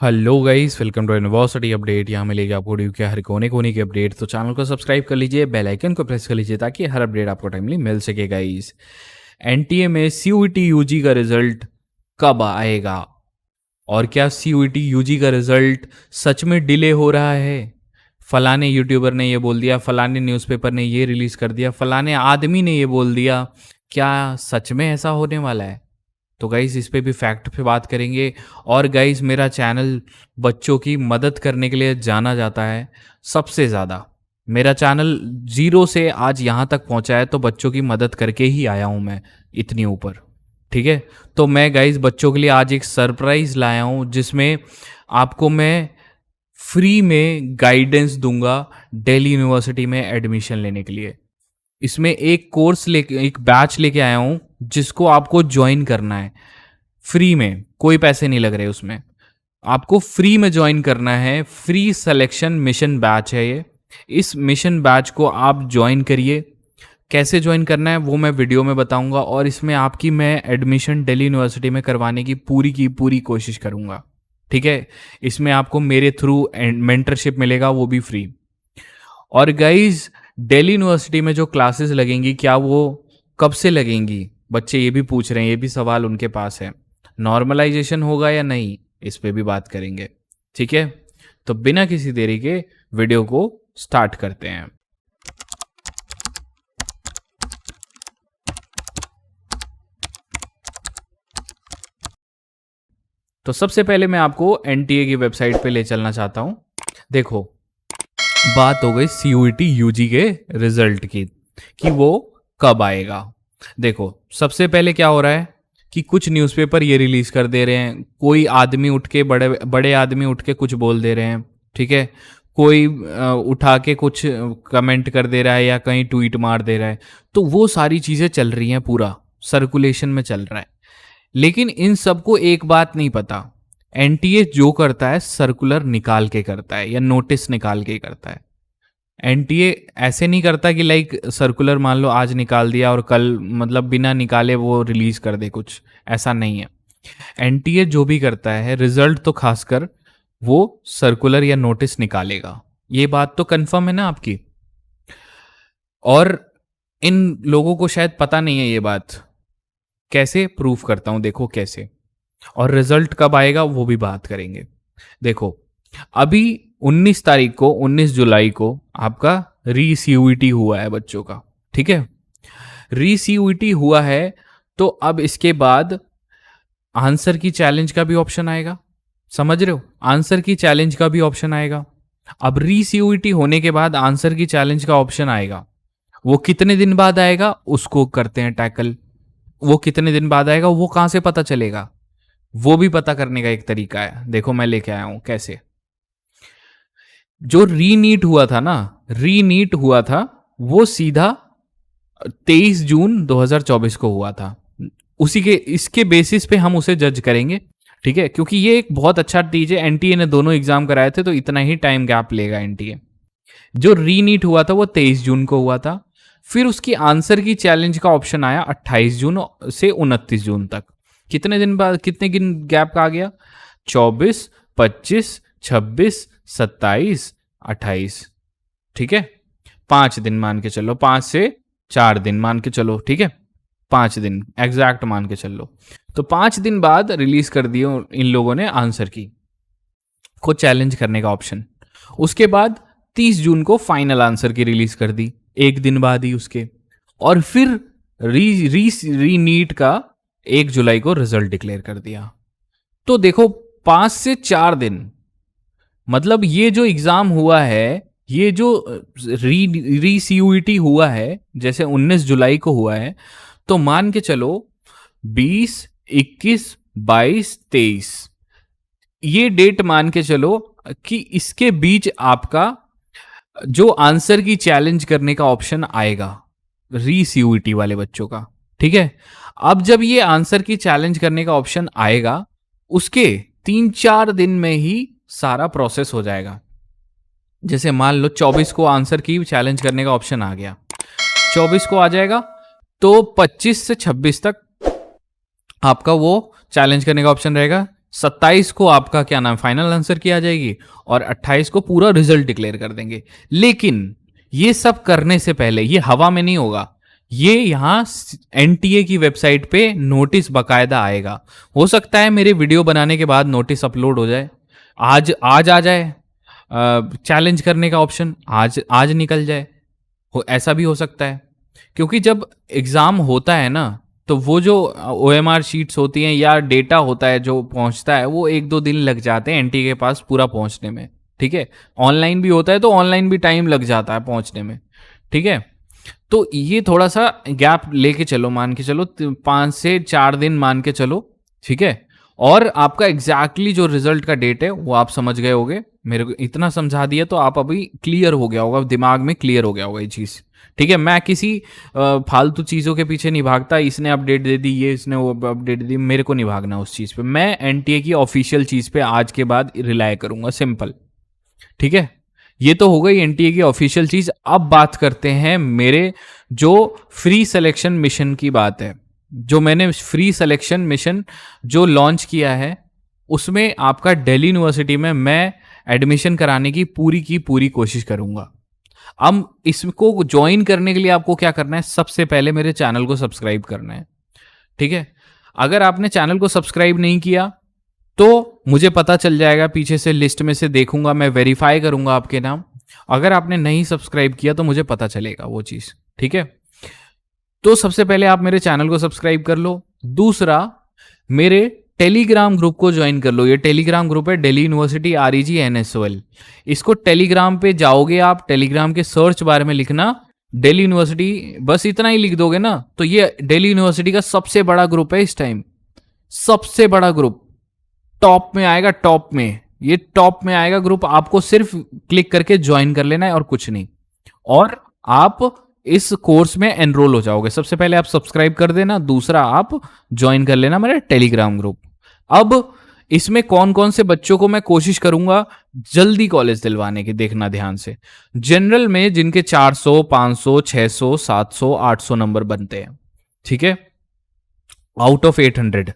Hello guys, welcome to university update. यहाँ मिलेगी आपको ड्यू के हर कोने कोने की अपडेट। तो चैनल को सब्सक्राइब कर लीजिए, बेल आइकन को प्रेस कर लीजिए ताकि हर अपडेट आपको टाइमली मिल सके। गाइस, एनटीए में सीयूईटी यूजी का रिजल्ट कब आएगा? और क्या सीयूईटी यूजी का रिजल्ट सच में डिले हो रहा है? फलाने यूट्यूबर ने ये बोल दिया, फलाने न्यूज़पेपर ने ये रिलीज़ कर दिया, फलाने आदमी ने ये बोल दिया। क्या सच में ऐसा होने वाला है? तो गाइज़ इस पे भी फैक्ट पे बात करेंगे। और गाइज़ मेरा चैनल बच्चों की मदद करने के लिए जाना जाता है सबसे ज़्यादा। मेरा चैनल ज़ीरो से आज यहाँ तक पहुँचा है तो बच्चों की मदद करके ही आया हूँ मैं इतनी ऊपर। ठीक है, तो मैं गाइज़ बच्चों के लिए आज एक सरप्राइज़ लाया हूँ जिसमें आपको मैं फ्री में गाइडेंस दूंगा दिल्ली यूनिवर्सिटी में एडमिशन लेने के लिए। इसमें एक कोर्स लेके, एक बैच लेके आया हूँ जिसको आपको ज्वाइन करना है फ्री में। कोई पैसे नहीं लग रहे उसमें, आपको फ्री में ज्वाइन करना है। फ्री सिलेक्शन मिशन बैच है ये। इस मिशन बैच को आप ज्वाइन करिए। कैसे ज्वाइन करना है वो मैं वीडियो में बताऊंगा, और इसमें आपकी मैं एडमिशन दिल्ली यूनिवर्सिटी में करवाने की पूरी कोशिश करूंगा। ठीक है, इसमें आपको मेरे थ्रू मेंटरशिप मिलेगा, वो भी फ्री। और गाइज दिल्ली यूनिवर्सिटी में जो क्लासेस लगेंगी, क्या वो कब से लगेंगी? बच्चे ये भी पूछ रहे हैं, ये भी सवाल उनके पास है। नॉर्मलाइजेशन होगा या नहीं, इस पे भी बात करेंगे। ठीक है, तो बिना किसी देरी के वीडियो को स्टार्ट करते हैं। तो सबसे पहले मैं आपको एनटीए की वेबसाइट पे ले चलना चाहता हूं। देखो, बात हो गई सीयूईटी यूजी के रिजल्ट की कि वो कब आएगा। देखो, सबसे पहले क्या हो रहा है कि कुछ न्यूज़पेपर ये रिलीज कर दे रहे हैं, कोई आदमी उठ के बड़े बड़े आदमी उठ के कुछ बोल दे रहे हैं। ठीक है, कोई उठा के कुछ कमेंट कर दे रहा है या कहीं ट्वीट मार दे रहा है। तो वो सारी चीज़ें चल रही हैं, पूरा सर्कुलेशन में चल रहा है। लेकिन इन सबको एक बात नहीं पता, एनटीए जो करता है सर्कुलर निकाल के करता है या नोटिस निकाल के करता है। एनटीए ऐसे नहीं करता कि लाइक सर्कुलर मान लो आज निकाल दिया और कल मतलब बिना निकाले वो रिलीज कर दे, कुछ ऐसा नहीं है। एनटीए जो भी करता है रिजल्ट तो खासकर वो सर्कुलर या नोटिस निकालेगा। ये बात तो कंफर्म है ना आपकी? और इन लोगों को शायद पता नहीं है ये बात। कैसे प्रूफ करता हूं, देखो कैसे। और रिजल्ट कब आएगा वो भी बात करेंगे। देखो, अभी 19 तारीख को, 19 जुलाई को आपका री सीयूईटी हुआ है बच्चों का। ठीक है, री सीयूईटी हुआ है तो अब इसके बाद आंसर की चैलेंज का भी ऑप्शन आएगा। समझ रहे हो? आंसर की चैलेंज का भी ऑप्शन आएगा। अब री सीयूईटी होने के बाद आंसर की चैलेंज का ऑप्शन आएगा। वो कितने दिन बाद आएगा उसको करते हैं टैकल। वो कितने दिन बाद आएगा वो कहां से पता चलेगा? वो भी पता करने का एक तरीका है। देखो मैं लेके आया हूं कैसे। जो रीनीट हुआ था ना, रीनीट हुआ था वो सीधा 23 जून 2024 को हुआ था। उसी के इसके बेसिस पे हम उसे जज करेंगे। ठीक है, क्योंकि ये एक बहुत अच्छा चीज है। एनटीए ने दोनों एग्जाम कराए थे तो इतना ही टाइम गैप लेगा एनटीए। जो रीनीट हुआ था वो 23 जून को हुआ था। फिर उसकी आंसर की चैलेंज का ऑप्शन आया 28 जून से 29 जून तक। कितने दिन बाद, कितने दिन गैप का आ गया? 24, 25, 26, 27, 28। ठीक है, 5 दिन मान के चलो, 5 से 4 दिन मान के चलो। ठीक है, 5 दिन एग्जैक्ट मान के चलो। तो 5 दिन बाद रिलीज कर दिए इन लोगों ने आंसर की को चैलेंज करने का ऑप्शन। उसके बाद 30 जून को फाइनल आंसर की रिलीज कर दी, एक दिन बाद ही उसके। और फिर री नीट का 1 जुलाई को रिजल्ट डिक्लेयर कर दिया। तो देखो, 5 से 4 दिन, मतलब ये जो एग्जाम हुआ है, ये जो री सीयूईटी हुआ है, जैसे 19 जुलाई को हुआ है, तो मान के चलो 20, 21, 22, 23 ये डेट मान के चलो कि इसके बीच आपका जो आंसर की चैलेंज करने का ऑप्शन आएगा री सीयूईटी वाले बच्चों का। ठीक है, अब जब ये आंसर की चैलेंज करने का ऑप्शन आएगा, उसके 3-4 दिन में ही सारा प्रोसेस हो जाएगा। जैसे मान लो 24 को आंसर की चैलेंज करने का ऑप्शन आ गया, 24 को आ जाएगा, तो 25 से 26 तक आपका वो चैलेंज करने का ऑप्शन रहेगा। 27 को आपका क्या नाम फाइनल आंसर की आ जाएगी और 28 को पूरा रिजल्ट डिक्लेयर कर देंगे। लेकिन ये सब करने से पहले ये हवा में नहीं होगा, ये यहाँ एनटीए की वेबसाइट पे नोटिस बकायदा आएगा। हो सकता है मेरे वीडियो बनाने के बाद नोटिस अपलोड हो जाए, आज आज आ जाए, चैलेंज करने का ऑप्शन आज आज निकल जाए, ऐसा भी हो सकता है। क्योंकि जब एग्ज़ाम होता है ना, तो वो जो OMR शीट्स होती हैं या डेटा होता है जो पहुंचता है, वो 1-2 दिन लग जाते हैं एनटीए के पास पूरा पहुंचने में। ठीक है, ऑनलाइन भी होता है तो ऑनलाइन भी टाइम लग जाता है पहुंचने में। ठीक है, तो ये थोड़ा सा गैप लेके चलो, मान के चलो 5 से 4 दिन मान के चलो। ठीक है, और आपका एग्जैक्टली जो रिजल्ट का डेट है वो आप समझ गए होगे। मेरे को इतना समझा दिया तो आप अभी क्लियर हो गया होगा, दिमाग में क्लियर हो गया होगा ये चीज़। ठीक है, मैं किसी फालतू चीज़ों के पीछे नहीं भागता, इसने अपडेट दे दी, ये इसने वो अपडेट दी, मेरे को नहीं भागना उस चीज़ पे। मैं एनटीए की ऑफिशियल चीज़ पे आज के बाद रिलाय करूंगा, सिंपल। ठीक है, ये तो हो गई एनटीए की ऑफिशियल चीज़। अब बात करते हैं मेरे जो फ्री सिलेक्शन मिशन की बात है। जो मैंने फ्री सिलेक्शन मिशन जो लॉन्च किया है, उसमें आपका दिल्ली यूनिवर्सिटी में मैं एडमिशन कराने की पूरी कोशिश करूंगा। अब इसको ज्वाइन करने के लिए आपको क्या करना है, सबसे पहले मेरे चैनल को सब्सक्राइब करना है। ठीक है, अगर आपने चैनल को सब्सक्राइब नहीं किया तो मुझे पता चल जाएगा, पीछे से लिस्ट में से देखूंगा, मैं वेरीफाई करूंगा आपके नाम। अगर आपने नहीं सब्सक्राइब किया तो मुझे पता चलेगा वो चीज़। ठीक है, तो सबसे पहले आप मेरे चैनल को सब्सक्राइब कर लो। दूसरा, मेरे टेलीग्राम ग्रुप को ज्वाइन कर लो। ये टेलीग्राम ग्रुप है दिल्ली यूनिवर्सिटी REG NSOL। इसको टेलीग्राम पे जाओगे आप, टेलीग्राम के सर्च बार में लिखना दिल्ली यूनिवर्सिटी, बस इतना ही लिख दोगे ना, तो ये दिल्ली यूनिवर्सिटी का सबसे बड़ा ग्रुप है इस टाइम, सबसे बड़ा ग्रुप टॉप में आएगा, टॉप में, ये टॉप में आएगा ग्रुप। आपको सिर्फ क्लिक करके ज्वाइन कर लेना है और कुछ नहीं, और आप इस कोर्स में एनरोल हो जाओगे। सबसे पहले आप सब्सक्राइब कर देना, दूसरा आप ज्वाइन कर लेना मेरा टेलीग्राम ग्रुप। अब इसमें कौन कौन से बच्चों को मैं कोशिश करूंगा जल्दी कॉलेज दिलवाने की, देखना ध्यान से। जनरल में जिनके 400, 500, 600, 700, 800 नंबर बनते हैं, ठीक है, आउट ऑफ 800।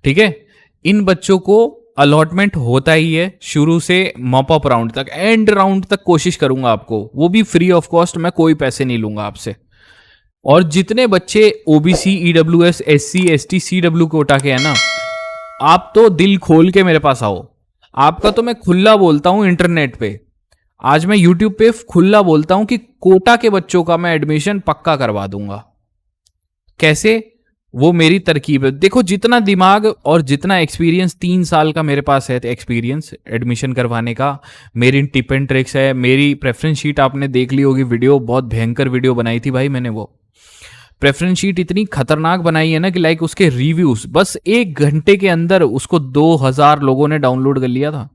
ठीक है, इन बच्चों को अलॉटमेंट होता ही है शुरू से मॉप अप राउंड तक, एंड राउंड तक कोशिश करूंगा आपको, वो भी फ्री ऑफ कॉस्ट, मैं कोई पैसे नहीं लूंगा आपसे। और जितने बच्चे OBC, EWS, SC, ST, CW Kota के हैं ना, आप तो दिल खोल के मेरे पास आओ। आपका तो मैं खुला बोलता हूं इंटरनेट पे, आज मैं यूट्यूब पे खुला बोलता हूं कि कोटा के बच्चों का मैं एडमिशन पक्का करवा दूंगा। कैसे, वो मेरी तरकीब है। देखो, जितना दिमाग और जितना एक्सपीरियंस 3 साल का मेरे पास है, एक्सपीरियंस एडमिशन करवाने का, मेरी टिप एंड ट्रिक्स है, मेरी प्रेफरेंस शीट आपने देख ली होगी, वीडियो बहुत भयंकर वीडियो बनाई थी भाई मैंने। वो प्रेफरेंस शीट इतनी खतरनाक बनाई है ना कि लाइक उसके रिव्यूज बस 1 घंटे के अंदर उसको 2000 लोगों ने डाउनलोड कर लिया था,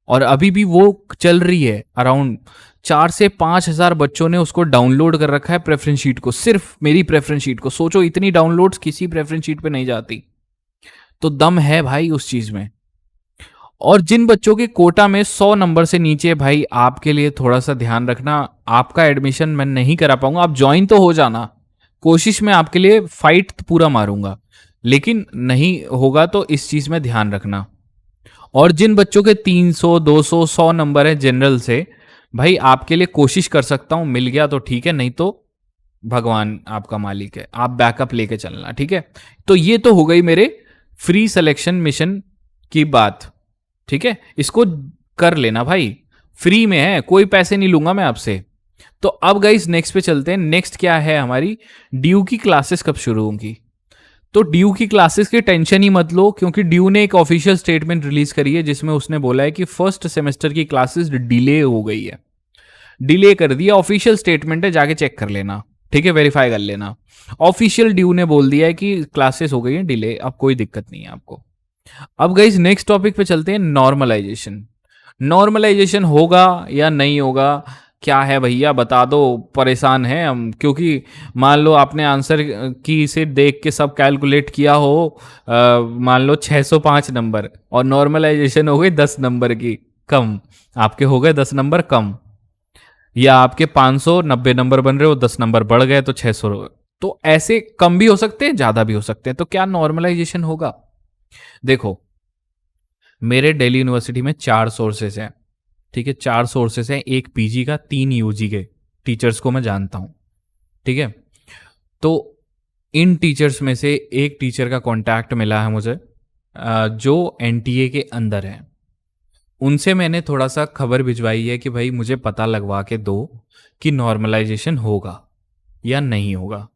और अभी भी वो चल रही है। अराउंड 4 से 5 हजार बच्चों ने उसको डाउनलोड कर रखा है, प्रेफरेंस शीट को, सिर्फ मेरी प्रेफरेंस शीट को। सोचो, इतनी डाउनलोड्स किसी प्रेफरेंस शीट पे नहीं जाती, तो दम है भाई उस चीज में। और जिन बच्चों के कोटा में 100 नंबर से नीचे, भाई आपके लिए थोड़ा सा ध्यान रखना, आपका एडमिशन मैं नहीं करा पाऊंगा। आप ज्वाइन तो हो जाना, कोशिश में आपके लिए फाइट पूरा मारूंगा, लेकिन नहीं होगा तो इस चीज में ध्यान रखना। और जिन बच्चों के 300, 200, 100 नंबर है जनरल से, भाई आपके लिए कोशिश कर सकता हूं, मिल गया तो ठीक है, नहीं तो भगवान आपका मालिक है, आप बैकअप लेके चलना। ठीक है, तो ये तो हो गई मेरे फ्री सिलेक्शन मिशन की बात। ठीक है, इसको कर लेना भाई, फ्री में है, कोई पैसे नहीं लूंगा मैं आपसे। तो अब गाइस नेक्स्ट पे चलते हैं। नेक्स्ट क्या है हमारी, ड्यू की क्लासेस कब शुरू होंगी। तो ड्यू की क्लासेस की टेंशन ही मत लो, क्योंकि ड्यू ने एक ऑफिशियल स्टेटमेंट रिलीज करी है जिसमें उसने बोला है कि फर्स्ट सेमेस्टर की क्लासेस डिले हो गई है, डिले कर दिया। ऑफिशियल स्टेटमेंट है, जाके चेक कर लेना। ठीक है, वेरीफाई कर लेना। ऑफिशियल ड्यू ने बोल दिया है कि क्लासेस हो गई है डिले, अब कोई दिक्कत नहीं है आपको। अब गाइस नेक्स्ट टॉपिक पे चलते हैं, नॉर्मलाइजेशन। नॉर्मलाइजेशन होगा या नहीं होगा, क्या है भैया बता दो, परेशान हैं हम। क्योंकि मान लो आपने आंसर की से देख के सब कैलकुलेट किया हो, मान लो 605 नंबर, और नॉर्मलाइजेशन हो गई 10 नंबर की कम, आपके हो गए 10 नंबर कम, या आपके 590 नंबर बन रहे हो, 10 नंबर बढ़ गए तो 600। तो ऐसे कम भी हो सकते हैं, ज्यादा भी हो सकते हैं। तो क्या नॉर्मलाइजेशन होगा? देखो, मेरे दिल्ली यूनिवर्सिटी में 4 सोर्सेस हैं, ठीक है, 4 सोर्सेस हैं, एक पीजी का, 3 यूजी के टीचर्स को मैं जानता हूँ, ठीक है। तो इन टीचर्स में से एक टीचर का कांटेक्ट मिला है मुझे, जो एनटीए के अंदर है। उनसे मैंने थोड़ा सा खबर भिजवाई है कि भाई मुझे पता लगवा के दो कि नॉर्मलाइजेशन होगा या नहीं होगा।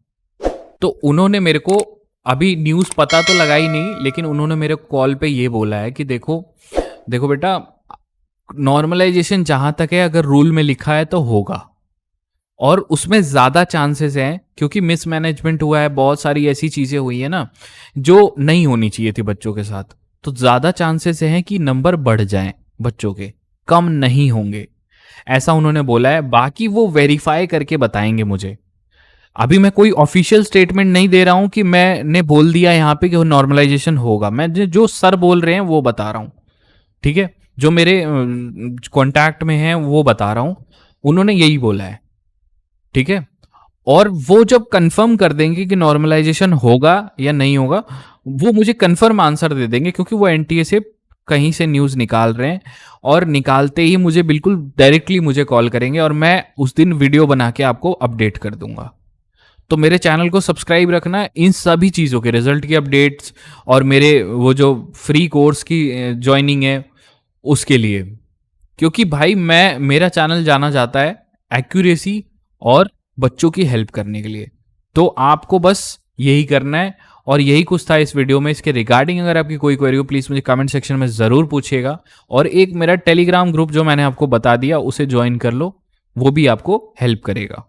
तो उन्होंने मेरे को अभी न्यूज़ पता तो लगाई नहीं, लेकिन उन्होंने मेरे कॉल पे ये बोला है कि देखो देखो बेटा, नॉर्मलाइजेशन जहाँ तक है अगर रूल में लिखा है तो होगा, और उसमें ज़्यादा चांसेस हैं क्योंकि मिसमैनेजमेंट हुआ है, बहुत सारी ऐसी चीज़ें हुई है ना जो नहीं होनी चाहिए थी बच्चों के साथ, तो ज़्यादा चांसेस हैं कि नंबर बढ़ जाएं बच्चों के, कम नहीं होंगे, ऐसा उन्होंने बोला है। बाकी वो वेरीफाई करके बताएंगे मुझे। अभी मैं कोई ऑफिशियल स्टेटमेंट नहीं दे रहा हूं कि मैंने बोल दिया यहाँ पे कि नॉर्मलाइजेशन होगा, मैं जो सर बोल रहे हैं वो बता रहा हूँ, ठीक है, जो मेरे कांटेक्ट में है वो बता रहा हूँ, उन्होंने यही बोला है, ठीक है। और वो जब कंफर्म कर देंगे कि नॉर्मलाइजेशन होगा या नहीं होगा, वो मुझे कंफर्म आंसर दे देंगे, क्योंकि वो एनटीए से कहीं से न्यूज़ निकाल रहे हैं, और निकालते ही मुझे बिल्कुल डायरेक्टली मुझे कॉल करेंगे और मैं उस दिन वीडियो बना के आपको अपडेट कर दूंगा। तो मेरे चैनल को सब्सक्राइब रखना इन सभी चीज़ों के, रिजल्ट की अपडेट्स और मेरे वो जो फ्री कोर्स की ज्वाइनिंग है उसके लिए, क्योंकि भाई मेरा चैनल जाना जाता है एक्यूरेसी और बच्चों की हेल्प करने के लिए। तो आपको बस यही करना है, और यही कुछ था इस वीडियो में। इसके रिगार्डिंग अगर आपकी कोई क्वेरी हो प्लीज़ मुझे कमेंट सेक्शन में ज़रूर पूछिएगा, और एक मेरा टेलीग्राम ग्रुप जो मैंने आपको बता दिया उसे ज्वाइन कर लो, वो भी आपको हेल्प करेगा।